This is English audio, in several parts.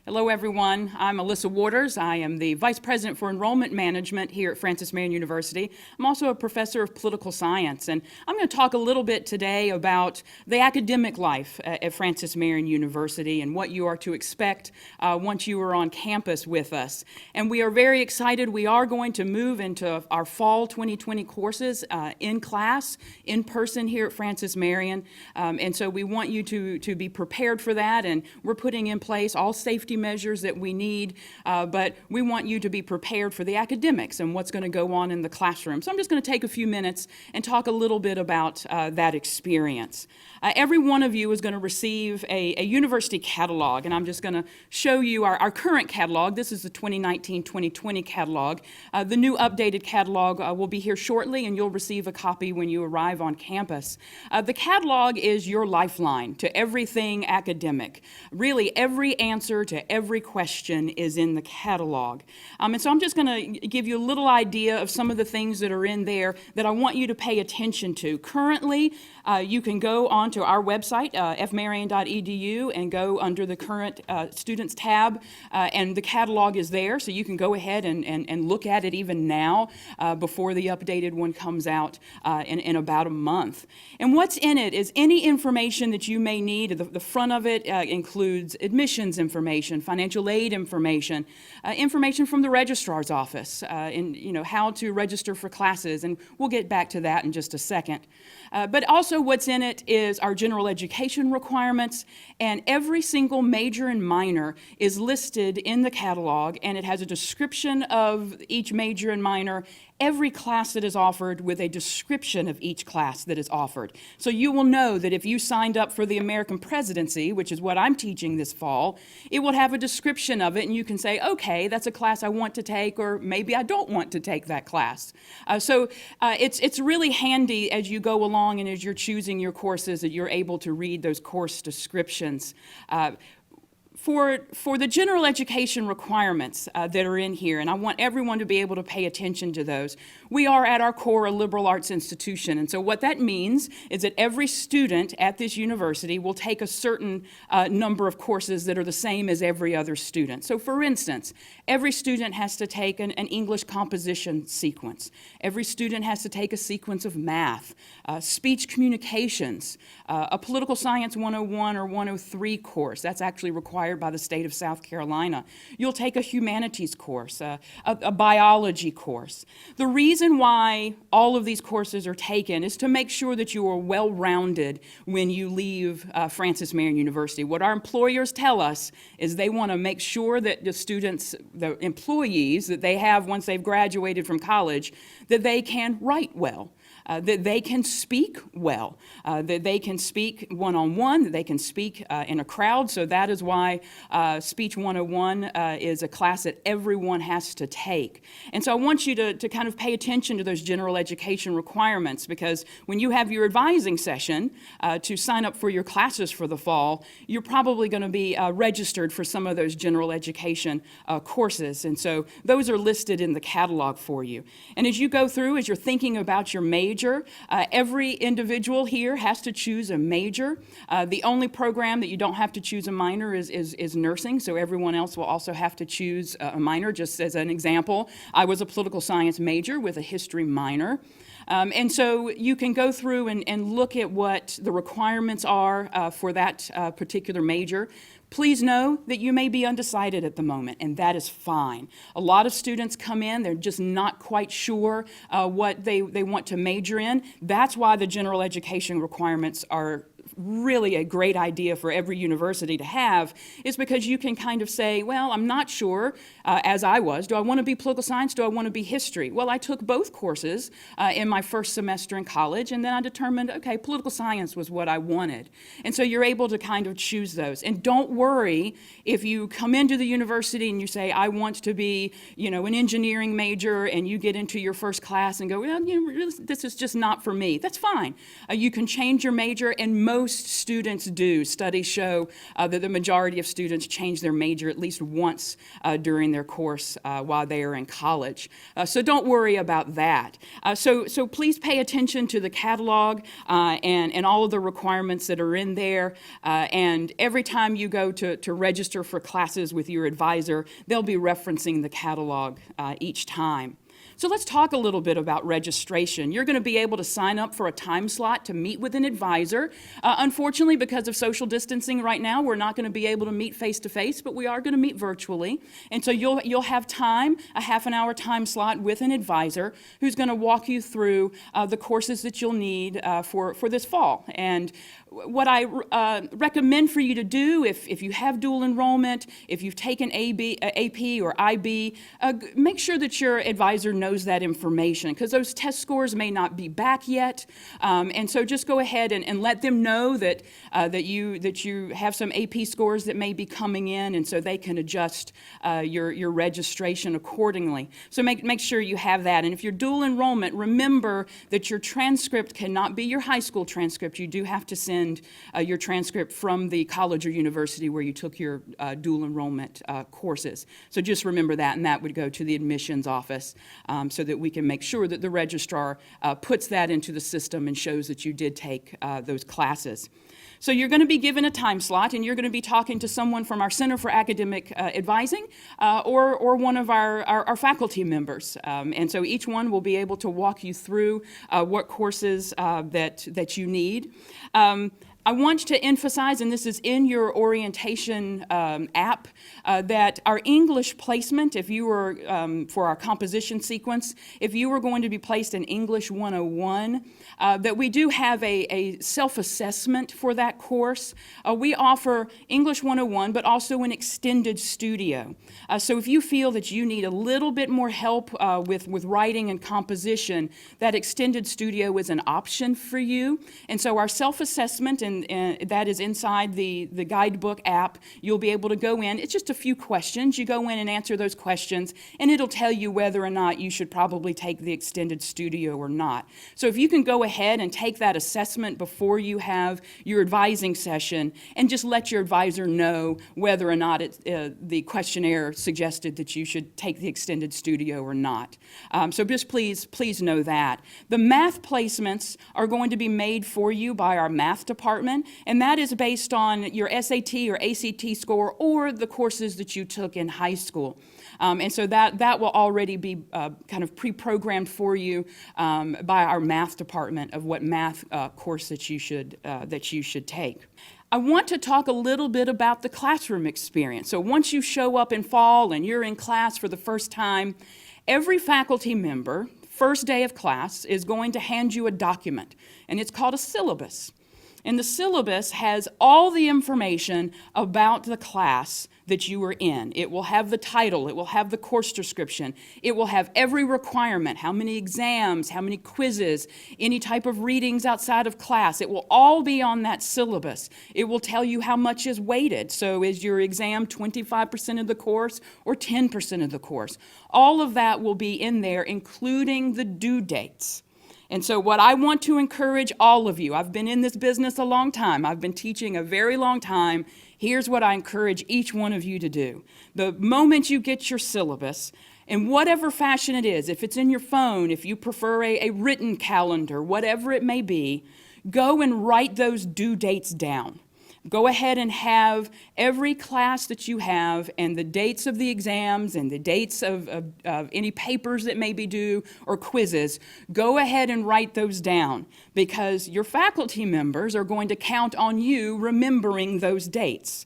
Hello, everyone. I'm Alissa Warters. I am the Vice President for Enrollment Management here at Francis Marion University. I'm also a professor of political science, and I'm going to talk a little bit today about the academic life at Francis Marion University and what you are to expect once you are on campus with us. And we are very excited. We are going to move into our fall 2020 courses in class, in person here at Francis Marion. And so we want you to be prepared for that, and we're putting in place all safety measures that we need, but we want you to be prepared for the academics and what's going to go on in the classroom. So I'm just going to take a few minutes and talk a little bit about that experience. Every one of you is going to receive a university catalog, and I'm just going to show you our current catalog. This is the 2019-2020 catalog. The new updated catalog will be here shortly, and you'll receive a copy when you arrive on campus. The catalog is your lifeline to everything academic. Really, every answer to every question is in the catalog. And so I'm just going to give you a little idea of some of the things that are in there that I want you to pay attention to. Currently, you can go onto our website, fmarion.edu, and go under the current students tab, and the catalog is there, so you can go ahead and look at it even now before the updated one comes out in about a month. And what's in it is any information that you may need. The front of it includes admissions information, financial aid information, information from the registrar's office, and how to register for classes, and we'll get back to that in just a second. But also what's in it is our general education requirements, and every single major and minor is listed in the catalog, and it has a description of each major and minor, every class that is offered with a description of each class that is offered. So you will know that if you signed up for the American presidency, which is what I'm teaching this fall, it will have a description of it, and you can say, okay, that's a class I want to take, or maybe I don't want to take that class. So it's really handy as you go along and as you're choosing your courses that you're able to read those course descriptions. For the general education requirements that are in here, and I want everyone to be able to pay attention to those, we are at our core a liberal arts institution, and so what that means is that every student at this university will take a certain number of courses that are the same as every other student. So for instance, every student has to take an English composition sequence. Every student has to take a sequence of math, speech communications, a political science 101 or 103 course. That's actually required by the state of South Carolina. You'll take a humanities course, a biology course. The reason why all of these courses are taken is to make sure that you are well-rounded when you leave Francis Marion University. What our employers tell us is they want to make sure that the students, the employees that they have once they've graduated from college, that they can write well. That they can speak well, that they can speak one-on-one, that they can speak in a crowd. So that is why Speech 101 is a class that everyone has to take. And so I want you to kind of pay attention to those general education requirements, because when you have your advising session to sign up for your classes for the fall, you're probably going to be registered for some of those general education courses. And so those are listed in the catalog for you. And as you go through, as you're thinking about your major, every individual here has to choose a major. The only program that you don't have to choose a minor is nursing, so everyone else will also have to choose a minor. Just as an example, I was a political science major with a history minor. And so you can go through and look at what the requirements are for that particular major. Please know that you may be undecided at the moment, and that is fine. A lot of students come in, they're just not quite sure what they want to major in. That's why the general education requirements are really a great idea for every university to have, is because you can kind of say, well, I'm not sure, as I was, do I want to be political science, do I want to be history? Well, I took both courses in my first semester in college, and then I determined, okay, political science was what I wanted. And so you're able to kind of choose those. And don't worry if you come into the university and you say, I want to be, an engineering major, and you get into your first class and go, well, this is just not for me. That's fine. You can change your major, and most most students do. Studies show that the majority of students change their major at least once during their course while they are in college. So don't worry about that. So please pay attention to the catalog and all of the requirements that are in there. And every time you go to register for classes with your advisor, they'll be referencing the catalog each time. So let's talk a little bit about registration. You're going to be able to sign up for a time slot to meet with an advisor. Unfortunately, because of social distancing right now, we're not going to be able to meet face-to-face, but we are going to meet virtually. And so you'll have time, a half-an-hour time slot with an advisor who's going to walk you through the courses that you'll need for this fall. And what I recommend for you to do, if you have dual enrollment, if you've taken AP or IB, make sure that your advisor knows that information, because those test scores may not be back yet. And so just go ahead and let them know that you have some AP scores that may be coming in, and so they can adjust your registration accordingly. So make sure you have that. And if you're dual enrollment, remember that your transcript cannot be your high school transcript. You do have to send your transcript from the college or university where you took your dual enrollment courses. So just remember that, and that would go to the admissions office so that we can make sure that the registrar puts that into the system and shows that you did take those classes. So you're going to be given a time slot, and you're going to be talking to someone from our Center for Academic Advising or one of our faculty members. And so each one will be able to walk you through what courses that you need. I want to emphasize, and this is in your orientation app, that our English placement, if you were, for our composition sequence, if you were going to be placed in English 101, that we do have a self-assessment for that course. We offer English 101, but also an extended studio. So if you feel that you need a little bit more help with writing and composition, that extended studio is an option for you. And so our self-assessment, and that is inside the guidebook app. You'll be able to go in. It's just a few questions. You go in and answer those questions, and it'll tell you whether or not you should probably take the extended studio or not. So if you can go ahead and take that assessment before you have your advising session, and just let your advisor know whether or not the questionnaire suggested that you should take the extended studio or not. So just please know that. The math placements are going to be made for you by our math department, and that is based on your SAT or ACT score or the courses that you took in high school. And so that will already be kind of pre-programmed for you by our math department of what math course that you should take. I want to talk a little bit about the classroom experience. So once you show up in fall and you're in class for the first time, every faculty member, first day of class, is going to hand you a document, and it's called a syllabus. And the syllabus has all the information about the class that you are in. It will have the title, it will have the course description, it will have every requirement, how many exams, how many quizzes, any type of readings outside of class. It will all be on that syllabus. It will tell you how much is weighted. So is your exam 25% of the course or 10% of the course? All of that will be in there, including the due dates. And so what I want to encourage all of you, I've been in this business a long time, I've been teaching a very long time, here's what I encourage each one of you to do. The moment you get your syllabus, in whatever fashion it is, if it's in your phone, if you prefer a written calendar, whatever it may be, go and write those due dates down. Go ahead and have every class that you have and the dates of the exams and the dates of any papers that may be due or quizzes. Go ahead and write those down, because your faculty members are going to count on you remembering those dates.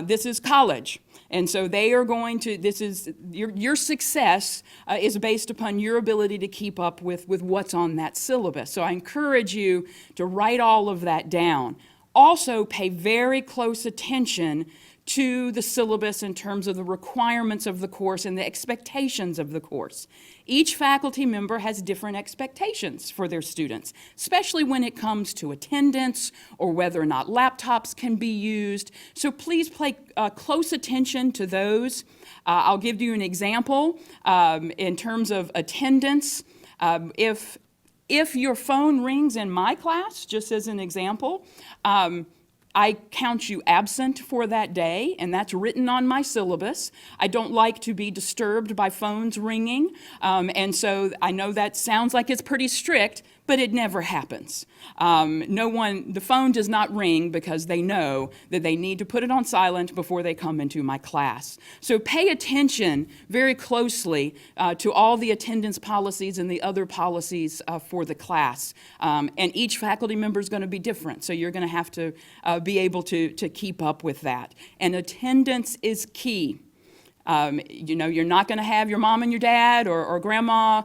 This is college. And so they are going to, this is, your success is based upon your ability to keep up with what's on that syllabus. So I encourage you to write all of that down. Also, pay very close attention to the syllabus in terms of the requirements of the course and the expectations of the course. Each faculty member has different expectations for their students, especially when it comes to attendance or whether or not laptops can be used. So please pay close attention to those. I'll give you an example in terms of attendance. If If your phone rings in my class, just as an example, I count you absent for that day, and that's written on my syllabus. I don't like to be disturbed by phones ringing, and so I know that sounds like it's pretty strict, but it never happens. The phone does not ring because they know that they need to put it on silent before they come into my class. So pay attention very closely to all the attendance policies and the other policies for the class. And each faculty member is going to be different, so you're going to have to be able to keep up with that. And attendance is key. You're not going to have your mom and your dad or grandma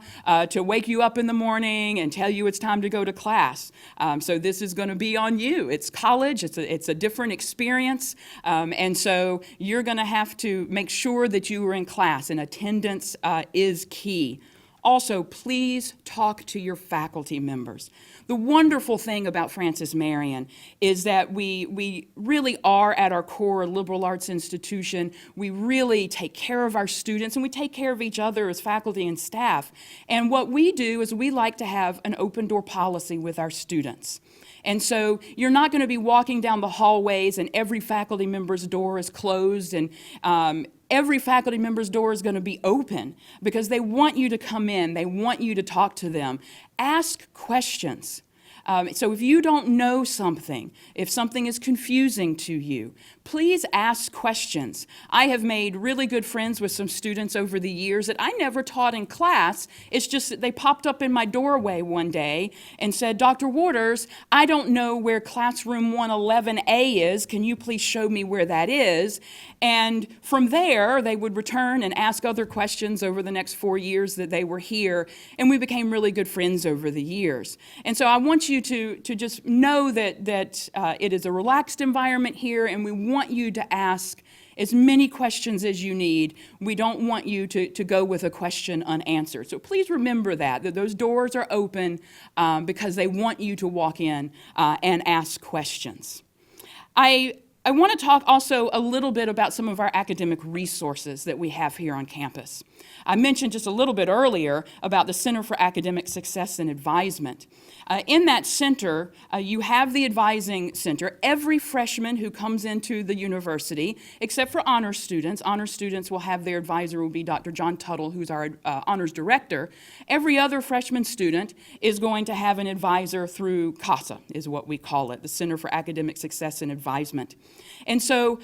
to wake you up in the morning and tell you it's time to go to class. So this is going to be on you. It's college. It's a different experience. And so you're going to have to make sure that you are in class, and attendance is key. Also, please talk to your faculty members. The wonderful thing about Francis Marion is that we really are at our core a liberal arts institution. We really take care of our students, and we take care of each other as faculty and staff. And what we do is we like to have an open door policy with our students. And so you're not going to be walking down the hallways and every faculty member's door is closed, and every faculty member's door is going to be open because they want you to come in. They want you to talk to them. Ask questions. So if you don't know something, if something is confusing to you, please ask questions. I have made really good friends with some students over the years that I never taught in class. It's just that they popped up in my doorway one day and said, "Dr. Warters, I don't know where classroom 111A is. Can you please show me where that is?" And from there, they would return and ask other questions over the next 4 years that they were here, and we became really good friends over the years. And so I want you to just know that it is a relaxed environment here, and we want you to ask as many questions as you need. We don't want you to go with a question unanswered. So please remember that those doors are open because they want you to walk in and ask questions. I want to talk also a little bit about some of our academic resources that we have here on campus. I mentioned just a little bit earlier about the Center for Academic Success and Advisement. In that center, you have the Advising Center. Every freshman who comes into the university, except for honors students will have their advisor will be Dr. John Tuttle, who's our honors director. Every other freshman student is going to have an advisor through CASA, is what we call it, the Center for Academic Success and Advisement. And so,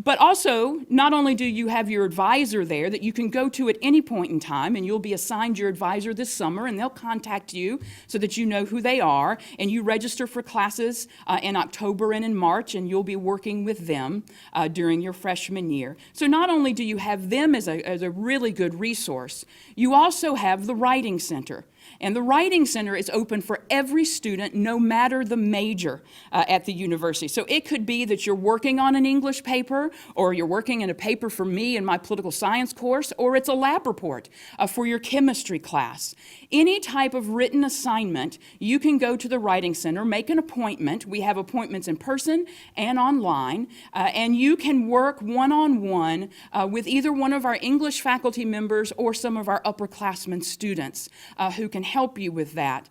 but also, not only do you have your advisor there that you can go to at any point in time, and you'll be assigned your advisor this summer, and they'll contact you so that you know who they are, and you register for classes in October and in March, and you'll be working with them during your freshman year. So not only do you have them as a really good resource, you also have the Writing Center. And the Writing Center is open for every student, no matter the major at the university. So it could be that you're working on an English paper, or you're working in a paper for me in my political science course, or it's a lab report for your chemistry class. Any type of written assignment, you can go to the Writing Center, make an appointment. We have appointments in person and online, and you can work one-on-one with either one of our English faculty members or some of our upperclassmen students who can help you with that.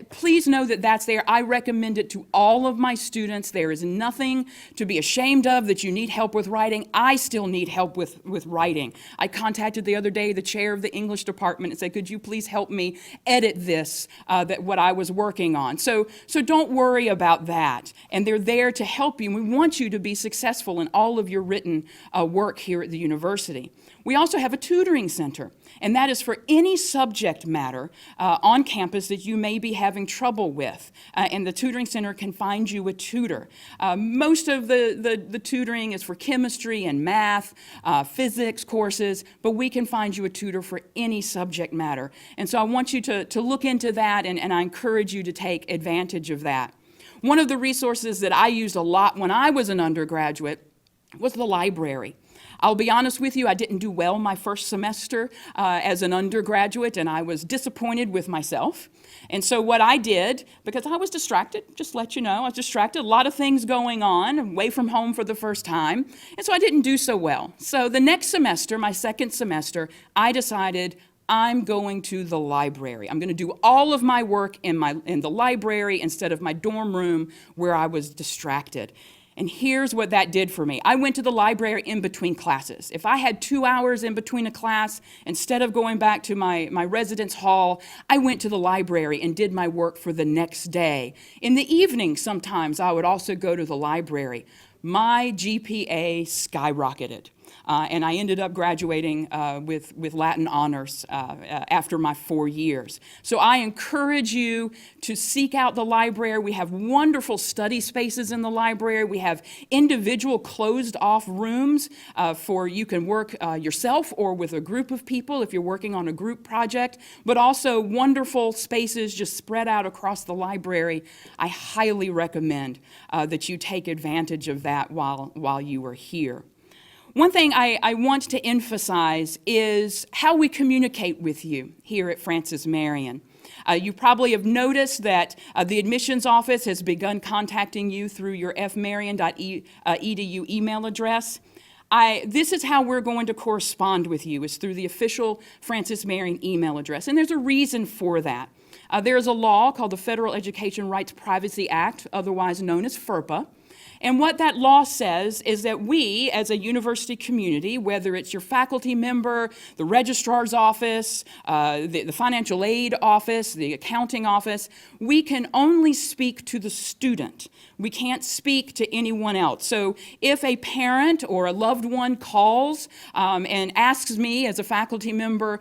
Please know that that's there. I recommend it to all of my students. There is nothing to be ashamed of that you need help with writing. I still need help with writing. I contacted the other day the chair of the English department and said, "Could you please help me edit this, what I was working on?" So don't worry about that. And they're there to help you. We want you to be successful in all of your written work here at the university. We also have a tutoring center, and that is for any subject matter on campus that you may be having trouble with. And the tutoring center can find you a tutor. Most of the tutoring is for chemistry and math, physics courses, but we can find you a tutor for any subject matter. And so I want you to look into that, and I encourage you to take advantage of that. One of the resources that I used a lot when I was an undergraduate was the library. I'll be honest with you, I didn't do well my first semester as an undergraduate, and I was disappointed with myself. And so what I did, because I was distracted, just to let you know, I was distracted, a lot of things going on, away from home for the first time, and so I didn't do so well. So the next semester, my second semester, I decided I'm going to the library. I'm going to do all of my work in the library instead of my dorm room where I was distracted. And here's what that did for me. I went to the library in between classes. If I had 2 hours in between a class, instead of going back to my residence hall, I went to the library and did my work for the next day. In the evening, sometimes I would also go to the library. My GPA skyrocketed. And I ended up graduating with Latin honors after my 4 years. So I encourage you to seek out the library. We have wonderful study spaces in the library. We have individual closed-off rooms for you can work yourself or with a group of people if you're working on a group project, but also wonderful spaces just spread out across the library. I highly recommend that you take advantage of that while you are here. One thing I want to emphasize is how we communicate with you here at Francis Marion. You probably have noticed that the admissions office has begun contacting you through your fmarion.edu email address. This is how we're going to correspond with you, is through the official Francis Marion email address, and there's a reason for that. There is a law called the Federal Education Rights Privacy Act, otherwise known as FERPA. And what that law says is that we, as a university community, whether it's your faculty member, the registrar's office, the financial aid office, the accounting office, we can only speak to the student. We can't speak to anyone else. So if a parent or a loved one calls and asks me as a faculty member,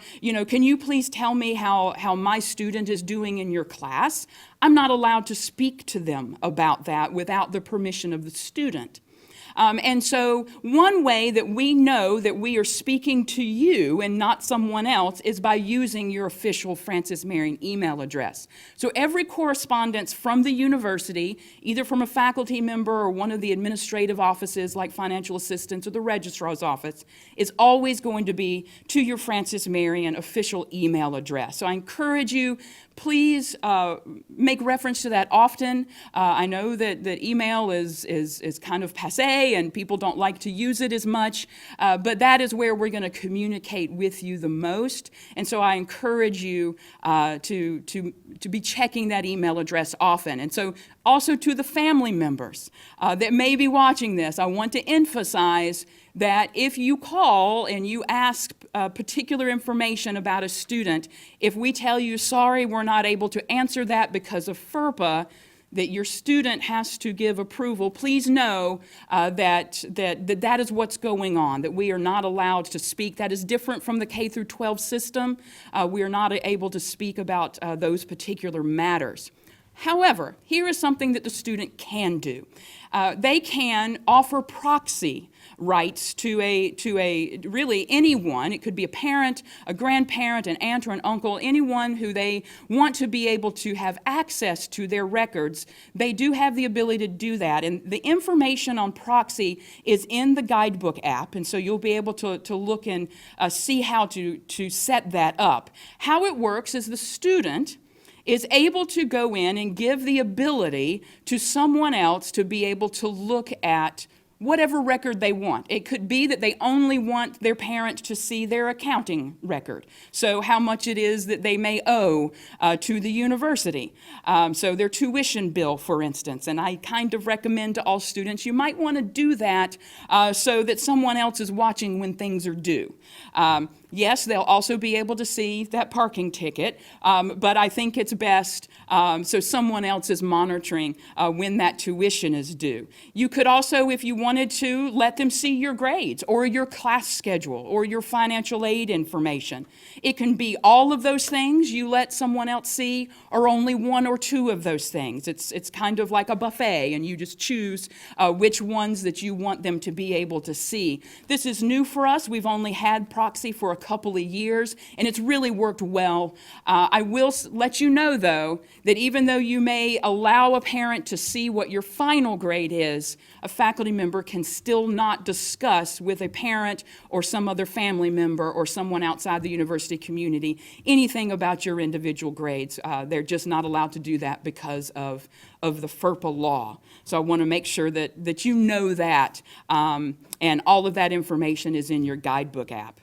can you please tell me how my student is doing in your class? I'm not allowed to speak to them about that without the permission of the student. And so one way that we know that we are speaking to you and not someone else is by using your official Francis Marion email address. So every correspondence from the university, either from a faculty member or one of the administrative offices like financial assistance or the registrar's office, is always going to be to your Francis Marion official email address. So I encourage you, please make reference to that often. I know that email is kind of passé and people don't like to use it as much, but that is where we're going to communicate with you the most. And so I encourage you to be checking that email address often. And so also to the family members that may be watching this, I want to emphasize that if you call and you ask particular information about a student, if we tell you, sorry, we're not able to answer that because of FERPA, that your student has to give approval, please know that is what's going on, that we are not allowed to speak. That is different from the K through 12 system. We are not able to speak about those particular matters. However, here is something that the student can do. They can offer proxy rights to really anyone. It could be a parent, a grandparent, an aunt or an uncle, anyone who they want to be able to have access to their records. They do have the ability to do that. And the information on proxy is in the guidebook app. And so you'll be able to look and see how to set that up. How it works is the student is able to go in and give the ability to someone else to be able to look at whatever record they want. It could be that they only want their parent to see their accounting record, so how much it is that they may owe to the university. So their tuition bill, for instance, and I kind of recommend to all students, you might want to do that so that someone else is watching when things are due. Yes, they'll also be able to see that parking ticket, but I think it's best so someone else is monitoring when that tuition is due. You could also, if you wanted to, let them see your grades or your class schedule or your financial aid information. It can be all of those things you let someone else see, or only one or two of those things. It's kind of like a buffet, and you just choose which ones that you want them to be able to see. This is new for us. We've only had proxy for a couple of years, and it's really worked well. I will let you know, though, that even though you may allow a parent to see what your final grade is, a faculty member can still not discuss with a parent or some other family member or someone outside the university community anything about your individual grades. They're just not allowed to do that because of the FERPA law. So I want to make sure that you know that, and all of that information is in your guidebook app.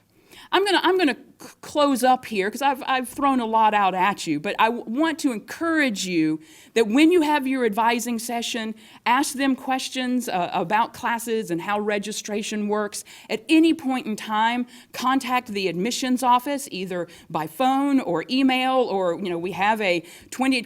I'm gonna close up here because I've thrown a lot out at you, but I want to encourage you that when you have your advising session, ask them questions about classes and how registration works. At any point in time, contact the admissions office either by phone or email, or we have a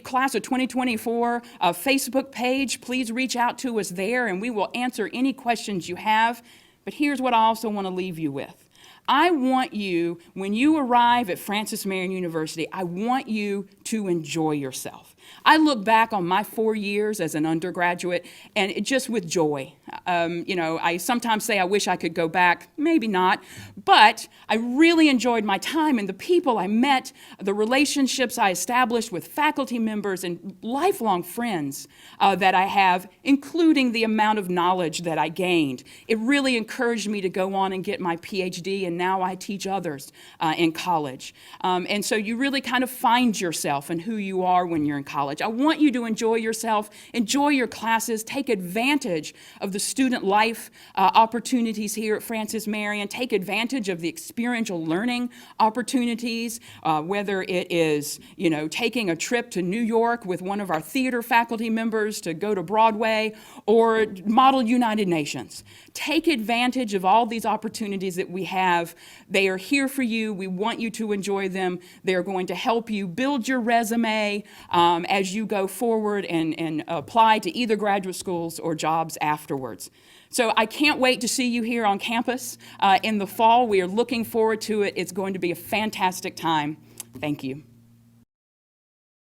class of 2024 Facebook page. Please reach out to us there and we will answer any questions you have. But here's what I also want to leave you with. I want you, when you arrive at Francis Marion University, I want you to enjoy yourself. I look back on my 4 years as an undergraduate and just with joy. I sometimes say I wish I could go back, maybe not, but I really enjoyed my time and the people I met, the relationships I established with faculty members and lifelong friends that I have, including the amount of knowledge that I gained. It really encouraged me to go on and get my PhD, and now I teach others in college. And so you really kind of find yourself and who you are when you're in college. I want you to enjoy yourself, enjoy your classes, take advantage of the student life opportunities here at Francis Marion, take advantage of the experiential learning opportunities, whether it is, taking a trip to New York with one of our theater faculty members to go to Broadway, or Model United Nations. Take advantage of all these opportunities that we have. They are here for you. We want you to enjoy them. They're going to help you build your resume as you go forward and apply to either graduate schools or jobs afterwards. So I can't wait to see you here on campus in the fall. We are looking forward to it. It's going to be a fantastic time. Thank you.